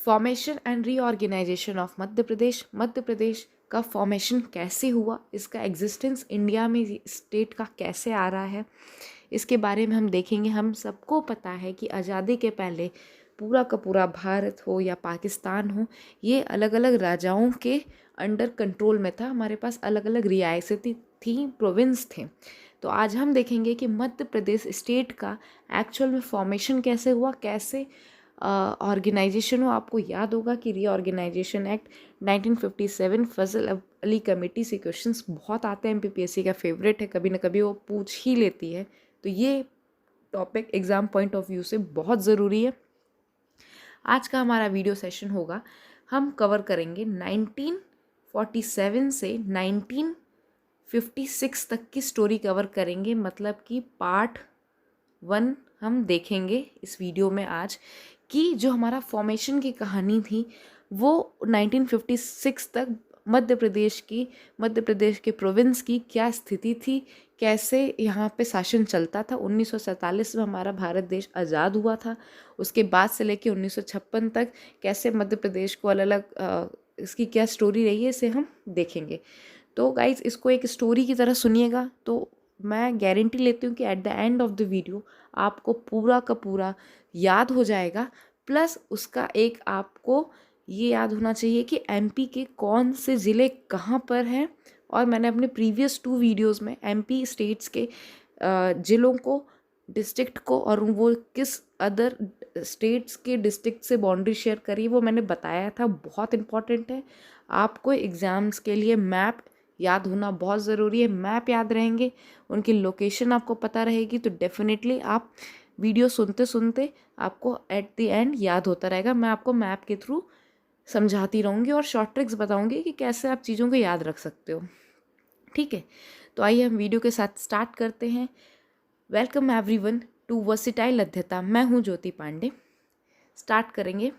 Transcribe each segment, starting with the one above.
Formation and reorganisation of Madhya Pradesh. Madhya Pradesh का formation कैसे हुआ, इसका एग्जिस्टेंस इंडिया में स्टेट का कैसे आ रहा है, इसके बारे में हम देखेंगे। हम सबको पता है कि आज़ादी के पहले पूरा का पूरा भारत हो या पाकिस्तान हो, ये अलग अलग राजाओं के अंडर कंट्रोल में था। हमारे पास अलग अलग रियासतें थी, प्रोविंस थे। तो आज हम देखेंगे कि मध्य प्रदेश स्टेट का एक्चुअल में फॉर्मेशन कैसे हुआ, कैसे ऑर्गेनाइजेशन हो। आपको याद होगा कि रीऑर्गेनाइजेशन एक्ट 1957, फजल अली कमेटी से क्वेश्चंस बहुत आते हैं, एमपीपीएससी का फेवरेट है, कभी ना कभी वो पूछ ही लेती है। तो ये topic exam point of view से बहुत ज़रूरी है। आज का हमारा वीडियो सेशन होगा, हम कवर करेंगे 1947 से 1956 तक की स्टोरी कवर करेंगे। मतलब कि पार्ट 1 हम देखेंगे इस वीडियो में आज, कि जो हमारा फॉर्मेशन की कहानी थी वो 1956 तक मध्य प्रदेश के प्रोविंस की क्या स्थिति थी, कैसे यहाँ पे शासन चलता था। 1947 में हमारा भारत देश आज़ाद हुआ था, उसके बाद से लेके 1956 तक कैसे मध्य प्रदेश को अलग अलग इसकी क्या स्टोरी रही है, इसे हम देखेंगे। तो गाइज इसको एक स्टोरी की तरह सुनिएगा, तो मैं गारंटी लेती हूँ कि at the end of the video आपको पूरा का पूरा याद हो जाएगा। प्लस उसका एक आपको ये याद होना चाहिए कि एमपी के कौन से ज़िले कहाँ पर हैं। और मैंने अपने प्रीवियस 2 वीडियोस में एमपी स्टेट्स के ज़िलों को, डिस्ट्रिक्ट को, और वो किस अदर स्टेट्स के डिस्ट्रिक्ट से बाउंड्री शेयर करी, वो मैंने बताया था। बहुत इंपॉर्टेंट है, आपको एग्ज़ाम्स के लिए मैप याद होना बहुत ज़रूरी है। मैप याद रहेंगे, उनकी लोकेशन आपको पता रहेगी, तो डेफिनेटली आप वीडियो सुनते सुनते आपको एट द एंड याद होता रहेगा। मैं आपको मैप के थ्रू समझाती रहूँगी और शॉर्ट ट्रिक्स बताऊँगी कि कैसे आप चीज़ों को याद रख सकते हो। ठीक है, तो आइए हम वीडियो के साथ स्टार्ट करते हैं। वेलकम एवरीवन टू वर्सिटाइल अध्यता। मैं हूँ ज्योति पांडे। स्टार्ट करेंगे।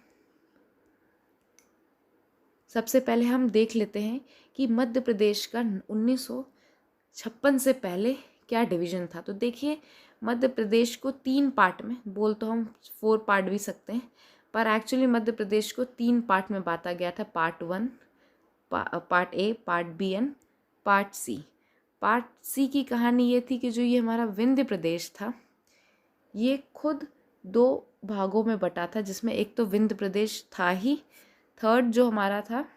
सबसे पहले हम देख लेते हैं कि मध्य प्रदेश का 1956 से पहले क्या डिवीज़न था। तो देखिए, मध्य प्रदेश को 3 पार्ट में, बोल तो हम 4 पार्ट भी सकते हैं, पर एक्चुअली मध्य प्रदेश को 3 पार्ट में बांटा गया था। Part 1, part A, part B and part C. Part C की कहानी ये थी कि जो ये हमारा विंध्य प्रदेश था, ये खुद 2 भागों में बटा था, जिसमें एक तो विंध्य प्रदेश था ही, थर्ड जो हमारा था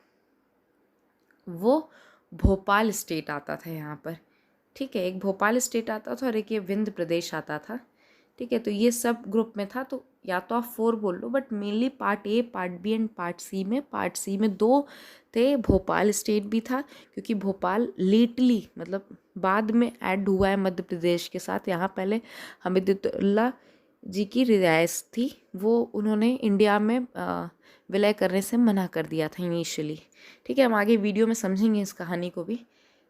वो भोपाल स्टेट आता था यहाँ पर। ठीक है, एक भोपाल स्टेट आता था और एक ये विंध्य प्रदेश आता था। ठीक है, तो ये सब ग्रुप में था, तो या तो आप 4 बोल लो, but mainly part A, part B and part C में 2 थे। भोपाल स्टेट भी था, क्योंकि भोपाल लेटली मतलब बाद में ऐड हुआ है मध्य प्रदेश के साथ। यहाँ पहले हमीदुल्ला जी की रियासत थी, वो उन्होंने इंडिया में विलय करने से मना कर दिया था इनिशियली। ठीक है, हम आगे वीडियो में समझेंगे इस कहानी को भी।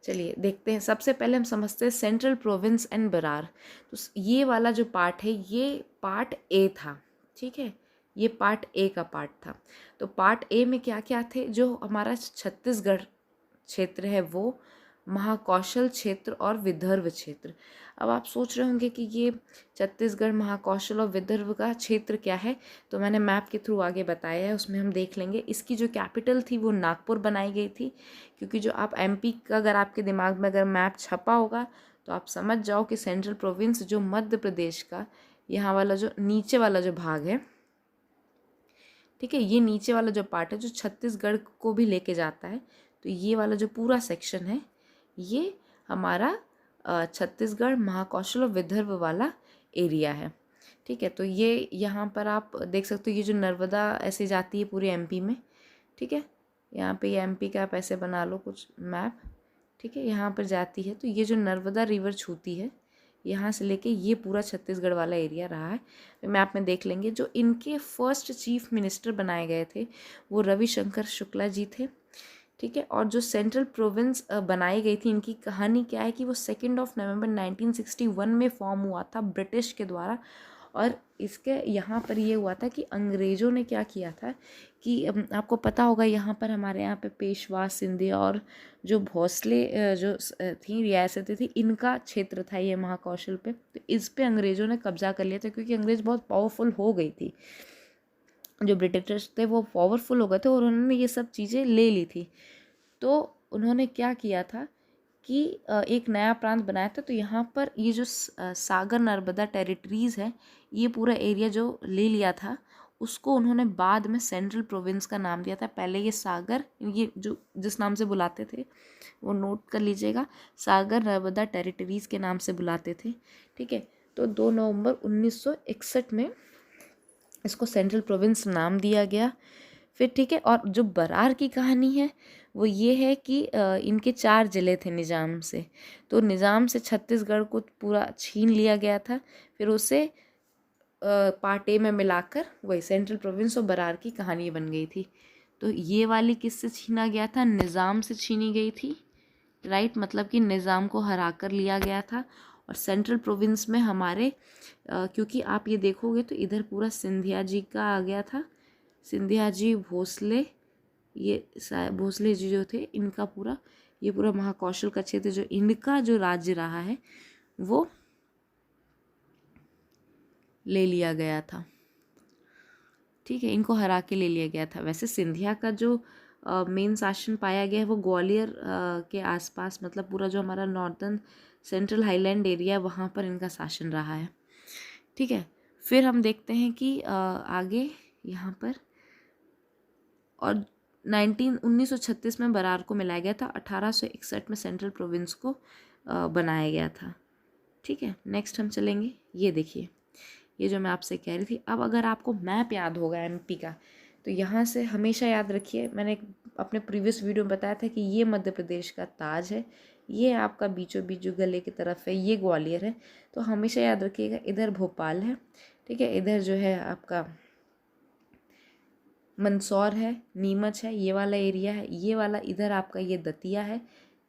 चलिए देखते हैं। सबसे पहले हम समझते हैं सेंट्रल प्रोविंस एंड बरार। तो ये वाला जो पार्ट है, ये पार्ट ए था। ठीक है, ये पार्ट ए का पार्ट था। तो पार्ट ए में क्या क्या थे, जो हमारा छत्तीसगढ़ क्षेत्र है वो, महाकौशल क्षेत्र और विदर्भ क्षेत्र। अब आप सोच रहे होंगे कि ये छत्तीसगढ़, महाकौशल और विदर्भ का क्षेत्र क्या है, तो मैंने मैप के थ्रू आगे बताया है, उसमें हम देख लेंगे। इसकी जो कैपिटल थी वो नागपुर बनाई गई थी, क्योंकि जो आप एमपी का अगर आपके दिमाग में अगर मैप छपा होगा तो आप समझ जाओ कि सेंट्रल प्रोविंस जो मध्य प्रदेश का यहाँ वाला जो नीचे वाला जो भाग है, ठीक है, ये नीचे वाला जो पार्ट है जो छत्तीसगढ़ को भी लेके जाता है, तो ये वाला जो पूरा सेक्शन है ये हमारा छत्तीसगढ़, महाकौशल और विदर्भ वाला एरिया है। ठीक है, तो ये यहाँ पर आप देख सकते हो, ये जो नर्मदा ऐसे जाती है पूरे एमपी में। ठीक है, यहाँ पे ये एमपी का आप ऐसे बना लो कुछ मैप। ठीक है, यहाँ पर जाती है, तो ये जो नर्मदा रिवर छूती है, यहाँ से लेके ये पूरा छत्तीसगढ़ वाला एरिया रहा है। मैप में देख लेंगे। जो इनके फर्स्ट चीफ मिनिस्टर बनाए गए थे वो रविशंकर शुक्ला जी थे। ठीक है, और जो सेंट्रल प्रोविंस बनाई गई थी, इनकी कहानी क्या है कि वो 2 नवंबर 1961 में फॉर्म हुआ था ब्रिटिश के द्वारा। और इसके यहाँ पर ये हुआ था कि अंग्रेज़ों ने क्या किया था कि आपको पता होगा, यहाँ पर हमारे यहाँ पे पेशवा, सिंधिया और जो भोसले थी रियासतें थी, इनका क्षेत्र था ये महाकौशल पे। तो इस पे अंग्रेज़ों ने कब्जा कर लिया था, क्योंकि अंग्रेज़ बहुत पावरफुल हो गई थी जो ब्रिटिशर्स थे वो पावरफुल हो गए थे और उन्होंने ये सब चीज़ें ले ली थी। तो उन्होंने क्या किया था कि एक नया प्रांत बनाया था। तो यहाँ पर ये जो सागर नर्मदा टेरिटरीज़ है, ये पूरा एरिया जो ले लिया था उसको उन्होंने बाद में सेंट्रल प्रोविंस का नाम दिया था। पहले ये सागर, ये जो जिस नाम से बुलाते थे वो नोट कर लीजिएगा, सागर नर्मदा टेरिटरीज़ के नाम से बुलाते थे। ठीक है, तो 2 नवंबर 1961 में इसको सेंट्रल प्रोविंस नाम दिया गया। फिर ठीक है, और जो बरार की कहानी है वो ये है कि इनके 4 ज़िले थे निज़ाम से। तो निज़ाम से छत्तीसगढ़ को पूरा छीन लिया गया था, फिर उसे पार्ट ए में मिलाकर वही सेंट्रल प्रोविंस और बरार की कहानी बन गई थी। तो ये वाली किससे छीना गया था? निज़ाम से छीनी गई थी, राइट, मतलब कि निज़ाम को हरा कर लिया गया था। और सेंट्रल प्रोविंस में हमारे क्योंकि आप ये देखोगे तो इधर पूरा सिंधिया जी का आ गया था, सिंधिया जी, भोसले, ये भोसले जी जो थे इनका पूरा, ये पूरा महाकौशल का क्षेत्र जो इनका जो राज्य रहा है वो ले लिया गया था। ठीक है, इनको हरा के ले लिया गया था। वैसे सिंधिया का जो मेन शासन पाया गया है वो ग्वालियर के आसपास, मतलब पूरा जो हमारा नॉर्थर्न सेंट्रल हाईलैंड एरिया वहाँ पर इनका शासन रहा है। ठीक है, फिर हम देखते हैं कि आगे यहाँ पर, और 1936 में बरार को मिलाया गया था, 1861 में सेंट्रल प्रोविंस को बनाया गया था। ठीक है, नेक्स्ट हम चलेंगे, ये देखिए, ये जो मैं आपसे कह रही थी। अब अगर आपको मैप याद होगा एमपी का, तो यहाँ से हमेशा याद रखिए, मैंने अपने प्रीवियस वीडियो में बताया था कि ये मध्य प्रदेश का ताज है, ये आपका बीचों बीच जो गले की तरफ है ये ग्वालियर है। तो हमेशा याद रखिएगा, इधर भोपाल है, ठीक है, इधर जो है आपका मंदसौर है, नीमच है, ये वाला एरिया है, ये वाला इधर आपका ये दतिया है।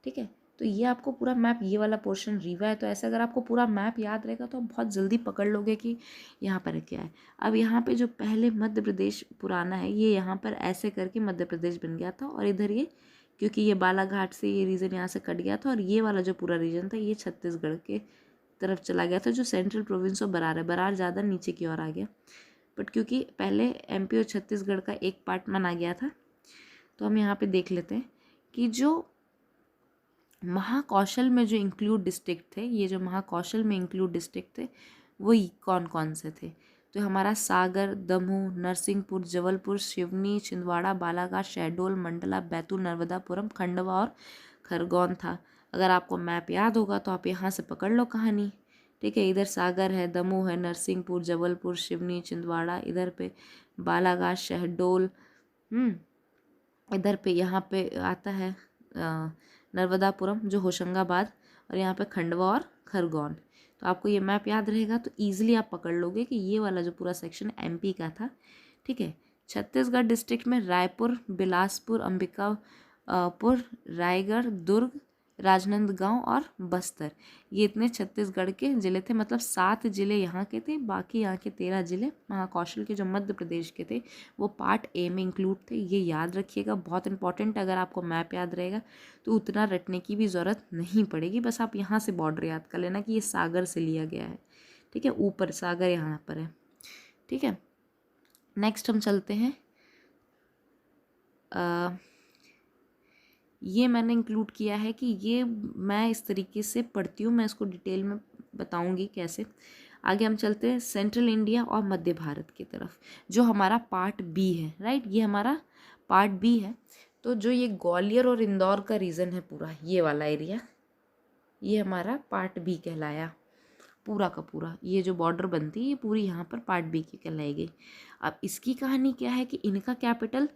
ठीक है, तो ये आपको पूरा मैप, ये वाला पोर्शन रीवा है। तो ऐसे अगर आपको पूरा मैप याद रहेगा तो आप बहुत जल्दी पकड़ लोगे कि यहाँ पर क्या है। अब यहाँ पे जो पहले मध्य प्रदेश पुराना है, ये यहाँ पर ऐसे करके मध्य प्रदेश बन गया था, और इधर ये क्योंकि ये बालाघाट से ये रीजन यहाँ से कट गया था, और ये वाला जो पूरा रीजन था ये छत्तीसगढ़ के तरफ चला गया था, जो सेंट्रल प्रोविंस ऑफ बरार है। बरार ज़्यादा नीचे की ओर आ गया, बट क्योंकि पहले एमपी और छत्तीसगढ़ का एक पार्ट माना गया था। तो हम यहाँ पे देख लेते हैं कि जो महाकौशल में जो इंक्लूड डिस्ट्रिक्ट थे, ये जो महाकौशल में इंक्लूड डिस्ट्रिक्ट थे वो कौन कौन से थे? तो हमारा सागर, दमोह, नरसिंहपुर, जबलपुर, सिवनी, छिंदवाड़ा, बालाघाट, शहडोल, मंडला, बैतूल, नर्मदापुरम, खंडवा और खरगोन था। अगर आपको मैप याद होगा तो आप यहाँ से पकड़ लो कहानी। ठीक है, इधर सागर है, दमोह है, नरसिंहपुर, जबलपुर, सिवनी, छिंदवाड़ा, इधर पे बालाघाट, शहडोल, इधर पे यहाँ पे आता है नर्मदापुरम जो होशंगाबाद, और यहाँ पे खंडवा और खरगोन। तो आपको ये मैप याद रहेगा तो ईजिली आप पकड़ लोगे कि ये वाला जो पूरा सेक्शन एमपी का था। ठीक है, छत्तीसगढ़ डिस्ट्रिक्ट में रायपुर, बिलासपुर, अंबिकापुर, रायगढ़, दुर्ग, राजनांदगांव और बस्तर, ये इतने छत्तीसगढ़ के ज़िले थे। मतलब 7 ज़िले यहाँ के थे, बाकी यहाँ के 13 ज़िले महाकौशल के जो मध्य प्रदेश के थे वो पार्ट ए में इंक्लूड थे। ये याद रखिएगा, बहुत इंपॉर्टेंट। अगर आपको मैप याद रहेगा तो उतना रटने की भी ज़रूरत नहीं पड़ेगी, बस आप यहाँ से बॉर्डर याद कर लेना कि ये सागर से लिया गया है। ठीक है, ऊपर सागर यहाँ पर है। ठीक है, नेक्स्ट हम चलते हैं, ये मैंने इंक्लूड किया है कि ये मैं इस तरीके से पढ़ती हूँ, मैं इसको डिटेल में बताऊँगी कैसे। आगे हम चलते हैं सेंट्रल इंडिया और मध्य भारत की तरफ, जो हमारा पार्ट बी है, राइट, ये हमारा पार्ट बी है। तो जो ये ग्वालियर और इंदौर का रीजन है पूरा, ये वाला एरिया, ये हमारा पार्ट बी कहलाया पूरा का पूरा। ये जो बॉर्डर बनती है ये पूरी यहाँ पर पार्ट बी की कहलाई गई। अब इसकी कहानी क्या है कि इनका कैपिटल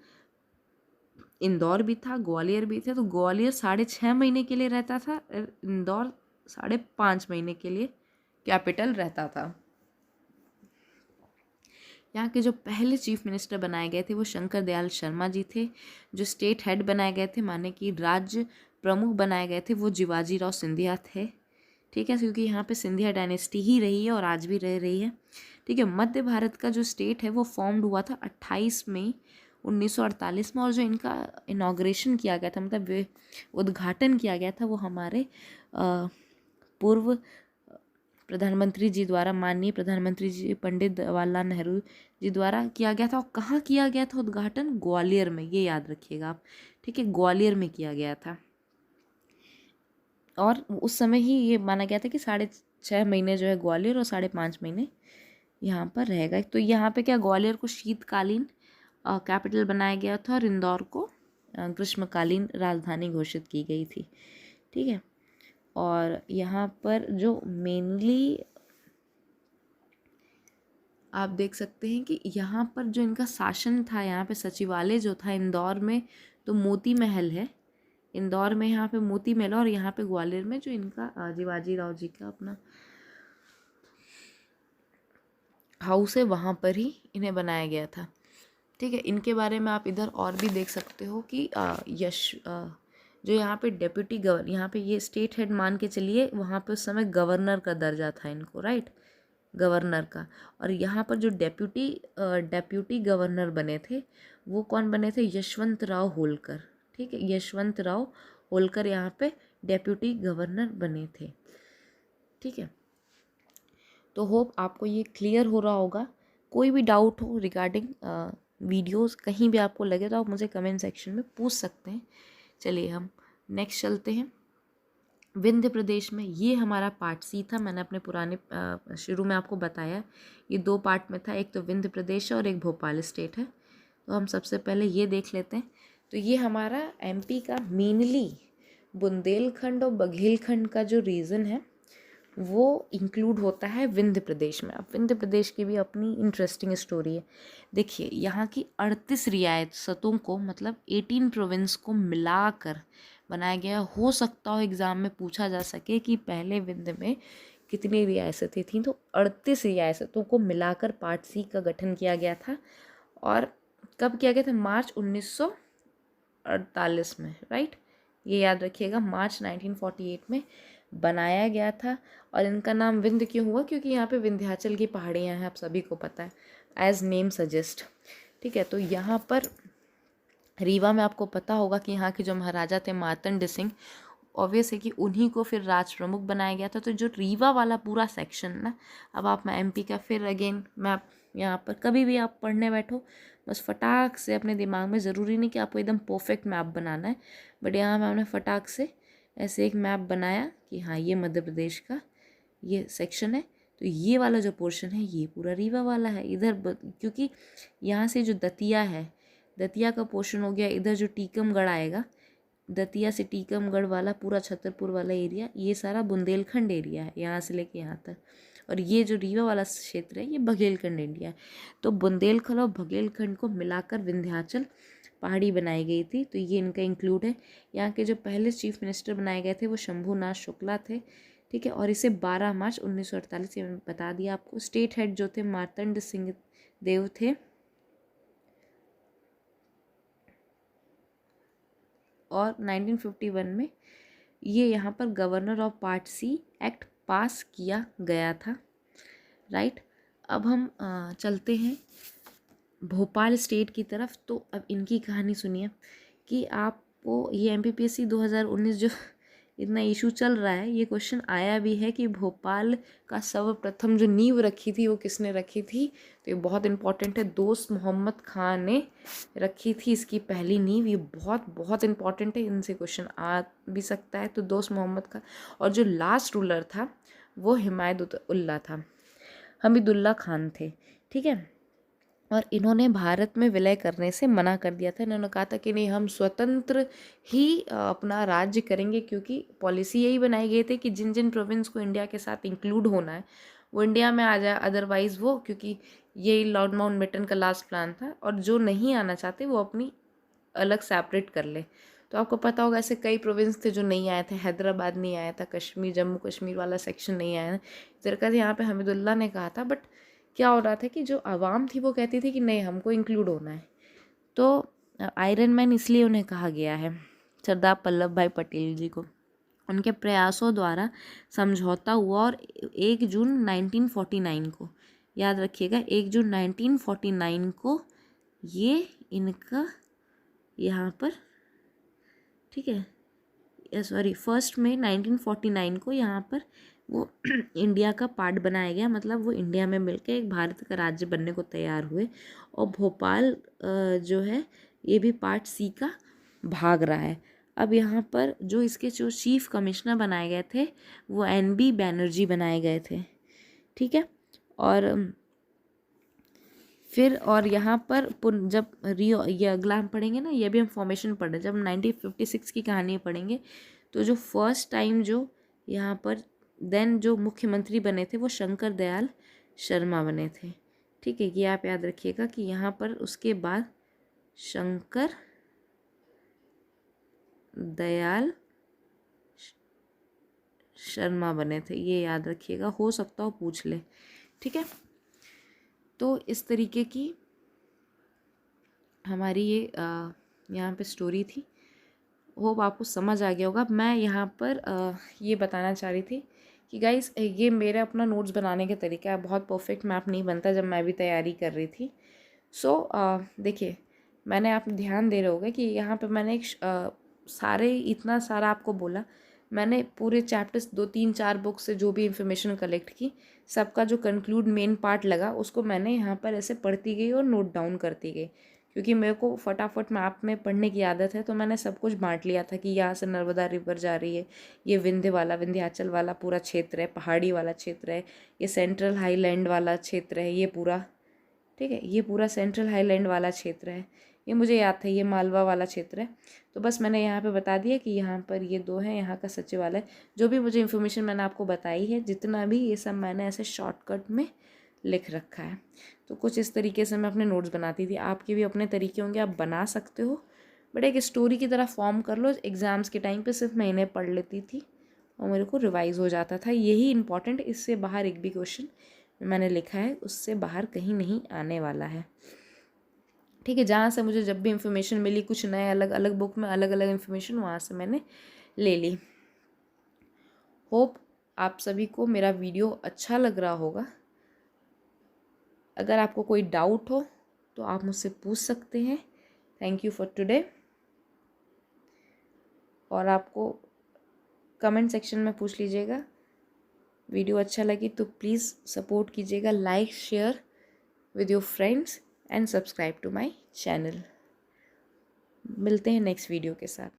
इंदौर भी था, ग्वालियर भी थे। तो ग्वालियर 6.5 महीने के लिए रहता था, इंदौर 5.5 महीने के लिए कैपिटल रहता था। यहाँ के जो पहले चीफ मिनिस्टर बनाए गए थे वो शंकर दयाल शर्मा जी थे। जो स्टेट हेड बनाए गए थे, माने कि राज्य प्रमुख बनाए गए थे, वो जीवाजी राव सिंधिया थे। ठीक है, क्योंकि यहाँ पे सिंधिया डायनेस्टी ही रही है और आज भी रह रही है। ठीक है, मध्य भारत का जो स्टेट है वो फॉर्म्ड हुआ था 28 मई 1948 में, और जो इनका इनाग्रेशन किया गया था, मतलब उद्घाटन किया गया था, वो हमारे पूर्व प्रधानमंत्री जी द्वारा, माननीय प्रधानमंत्री जी पंडित जवाहरलाल नेहरू जी द्वारा किया गया था। और कहाँ किया गया था उद्घाटन? ग्वालियर में, ये याद रखिएगा आप, ठीक है, ग्वालियर में किया गया था। और उस समय ही ये माना गया था कि 6.5 महीने जो है ग्वालियर और 5.5 महीने यहाँ पर रहेगा। तो यहाँ पे क्या, ग्वालियर को शीतकालीन कैपिटल बनाया गया था और इंदौर को ग्रीष्मकालीन राजधानी घोषित की गई थी, ठीक है। और यहाँ पर जो मेनली आप देख सकते हैं कि यहाँ पर जो इनका शासन था, यहाँ पे सचिवालय जो था इंदौर में, तो मोती महल है इंदौर में, यहाँ पे मोती महल, और यहाँ पे ग्वालियर में जो इनका शिवाजी राव जी का अपना हाउस है, वहाँ पर ही इन्हें बनाया गया था, ठीक है। इनके बारे में आप इधर और भी देख सकते हो कि जो यहाँ पे डेप्यूटी गवर्नर, यहाँ पे ये स्टेट हेड मान के चलिए, वहाँ पे उस समय गवर्नर का दर्जा था इनको, राइट, गवर्नर का। और यहाँ पर जो डेप्यूटी गवर्नर बने थे वो कौन बने थे? यशवंत राव होलकर, ठीक है, यशवंत राव होलकर यहाँ पे डेप्यूटी गवर्नर बने थे, ठीक है। तो होप आपको ये क्लियर हो रहा होगा। कोई भी डाउट हो रिगार्डिंग वीडियोस, कहीं भी आपको लगे तो आप मुझे कमेंट सेक्शन में पूछ सकते हैं। चलिए हम नेक्स्ट चलते हैं। विंध्य प्रदेश में, ये हमारा पार्ट सी था। मैंने अपने पुराने शुरू में आपको बताया ये 2 पार्ट में था, एक तो विंध्य प्रदेश है और एक भोपाल स्टेट है। तो हम सबसे पहले ये देख लेते हैं। तो ये हमारा एमपी का मेनली बुंदेलखंड और बघेलखंड का जो रीजन है वो इंक्लूड होता है विंध्य प्रदेश में। अब विंध्य प्रदेश की भी अपनी इंटरेस्टिंग स्टोरी है। देखिए, यहाँ की 38 रियासतों को, मतलब 18 प्रोविंस को मिलाकर बनाया गया। हो सकता हो एग्ज़ाम में पूछा जा सके कि पहले विंध्य में कितनी रियासतें थीं, तो 38 रियासतों को मिलाकर पार्ट सी का गठन किया गया था। और कब किया गया था? मार्च 1948 में, राइट, ये याद रखिएगा, मार्च 1948 में बनाया गया था। और इनका नाम विंध्य क्यों हुआ? क्योंकि यहाँ पे विंध्याचल की पहाड़ियाँ हैं, आप सभी को पता है, एज नेम सजेस्ट, ठीक है। तो यहाँ पर रीवा में आपको पता होगा कि यहाँ के जो महाराजा थे मार्तंड सिंह, ऑब्वियस है कि उन्हीं को फिर राज प्रमुख बनाया गया था। तो जो रीवा वाला पूरा सेक्शन ना, अब आप मैं एमपी का फिर अगेन मैप, यहाँ पर कभी भी आप पढ़ने बैठो बस फटाक से अपने दिमाग में, ज़रूरी नहीं कि आपको एकदम परफेक्ट मैप बनाना है, बट यहाँ मैंने फटाक से ऐसे एक मैप बनाया कि हाँ ये मध्य प्रदेश का ये सेक्शन है। तो ये वाला जो पोर्शन है ये पूरा रीवा वाला है इधर, क्योंकि यहाँ से जो दतिया है, दतिया का पोर्शन हो गया, इधर जो टीकमगढ़ आएगा, दतिया से टीकमगढ़ वाला पूरा छतरपुर वाला एरिया, ये सारा बुंदेलखंड एरिया है यहाँ से लेके यहाँ तक। और ये जो रीवा वाला क्षेत्र है ये बघेलखंड एरिया है। तो बुंदेलखंड और बघेलखंड को मिलाकर विंध्याचल पहाड़ी बनाई गई थी। तो ये इनका इंक्लूड है। यहाँ के जो पहले चीफ मिनिस्टर बनाए गए थे वो शंभूनाथ शुक्ला थे, ठीक है। और इसे 12 मार्च 1948 में बता दिया आपको। स्टेट हेड जो थे मार्तंड सिंह देव थे, और 1951 में ये यहाँ पर governor of part C act pass किया गया था, राइट। अब हम चलते हैं भोपाल स्टेट की तरफ। तो अब इनकी कहानी सुनिए कि आपको ये MPPSC 2019 जो इतना इशू चल रहा है, ये क्वेश्चन आया भी है कि भोपाल का सर्वप्रथम जो नींव रखी थी वो किसने रखी थी। तो ये बहुत इंपॉर्टेंट है, दोस्त मोहम्मद खान ने रखी थी इसकी पहली नींव। ये बहुत बहुत इंपॉर्टेंट है, इनसे क्वेश्चन आ भी सकता है। तो दोस्त मोहम्मद खान, और जो लास्ट रूलर था वो हिमायतुल्लाह था, हमीदुल्लाह खान थे, ठीक है। और इन्होंने भारत में विलय करने से मना कर दिया था। इन्होंने कहा था कि नहीं, हम स्वतंत्र ही अपना राज्य करेंगे, क्योंकि पॉलिसी यही बनाई गई थी कि जिन जिन प्रोविंस को इंडिया के साथ इंक्लूड होना है वो इंडिया में आ जाए, अदरवाइज़ वो, क्योंकि यही लॉर्ड माउंटबेटन का लास्ट प्लान था, और जो नहीं आना चाहते वो अपनी अलग सेपरेट कर ले। तो आपको पता होगा ऐसे कई प्रोविंस थे जो नहीं आए थे, हैदराबाद नहीं आया था, कश्मीर, जम्मू कश्मीर वाला सेक्शन नहीं आया था। इस तरह से यहाँ पे हमीदुल्लाह ने कहा था, बट क्या हो रहा था कि जो आवाम थी वो कहती थी कि नहीं, हमको इंक्लूड होना है। तो आयरन मैन इसलिए उन्हें कहा गया है, सरदार वल्लभ भाई पटेल जी को। उनके प्रयासों द्वारा समझौता हुआ, और 1 जून 1949 को, याद रखिएगा, 1 जून 1949 को ये इनका यहाँ पर, ठीक है, सॉरी 1 मई 1949 को यहाँ पर वो इंडिया का पार्ट बनाया गया, मतलब वो इंडिया में मिलके एक भारत का राज्य बनने को तैयार हुए। और भोपाल जो है ये भी पार्ट सी का भाग रहा है। अब यहाँ पर जो इसके जो चीफ कमिश्नर बनाए गए थे वो NB बैनर्जी बनाए गए थे, ठीक है। और फिर और यहाँ पर जब रियो, ये अगला हम पढ़ेंगे ना, ये भी हम फॉर्मेशन पढ़ रहे, जब 1956 की कहानी पढ़ेंगे तो जो फर्स्ट टाइम जो यहाँ पर देन जो मुख्यमंत्री बने थे वो शंकर दयाल शर्मा बने थे, ठीक है। ये आप याद रखिएगा कि यहाँ पर उसके बाद शंकर दयाल शर्मा बने थे, ये याद रखिएगा, हो सकता हो पूछ ले, ठीक है। तो इस तरीके की हमारी ये यहाँ पे स्टोरी थी। होप आपको समझ आ गया होगा। मैं यहाँ पर ये बताना चाह रही थी कि गाइस ये मेरा अपना नोट्स बनाने का तरीका है, बहुत परफेक्ट मैप नहीं बनता जब मैं भी तैयारी कर रही थी। सो देखिए, मैंने आप ध्यान दे रहे होगे कि यहाँ पे मैंने एक सारे इतना सारा आपको बोला, मैंने पूरे चैप्टर्स 2-3-4 बुक से जो भी इंफॉर्मेशन कलेक्ट की, सबका जो कंक्लूड मेन पार्ट लगा उसको मैंने यहाँ पर ऐसे पढ़ती गई और नोट डाउन करती गई, क्योंकि मेरे को फटाफट मैप में पढ़ने की आदत है। तो मैंने सब कुछ बांट लिया था कि यहाँ से नर्मदा रिवर जा रही है, ये विंध्याचल वाला पूरा क्षेत्र है, पहाड़ी वाला क्षेत्र है, ये सेंट्रल हाईलैंड वाला क्षेत्र है, ये पूरा, ठीक है, ये पूरा सेंट्रल हाईलैंड वाला क्षेत्र है, ये मुझे याद था, ये मालवा वाला क्षेत्र है। तो बस मैंने यहाँ पे बता दिया कि यहाँ पर ये 2 हैं, यहाँ का सचिवालय, जो भी मुझे इन्फॉर्मेशन मैंने आपको बताई है, जितना भी ये सब मैंने ऐसे शॉर्टकट में लिख रखा है। तो कुछ इस तरीके से मैं अपने नोट्स बनाती थी, आपके भी अपने तरीके होंगे, आप बना सकते हो, बट एक स्टोरी की तरह फॉर्म कर लो। एग्ज़ाम्स के टाइम पे सिर्फ मैं इन्हें पढ़ लेती थी और मेरे को रिवाइज हो जाता था, यही इंपॉर्टेंट, इससे बाहर एक भी क्वेश्चन मैंने लिखा है उससे बाहर कहीं नहीं आने वाला है, ठीक है। जहाँ से मुझे जब भी इंफॉर्मेशन मिली, कुछ नए अलग अलग बुक में अलग अलग इन्फॉर्मेशन, वहाँ से मैंने ले ली। होप आप सभी को मेरा वीडियो अच्छा लग रहा होगा। अगर आपको कोई डाउट हो तो आप मुझसे पूछ सकते हैं। Thank you for today. और आपको कमेंट सेक्शन में पूछ लीजिएगा। वीडियो अच्छा लगी तो प्लीज़ सपोर्ट कीजिएगा, like share with your friends and subscribe to my channel. मिलते हैं नेक्स्ट वीडियो के साथ।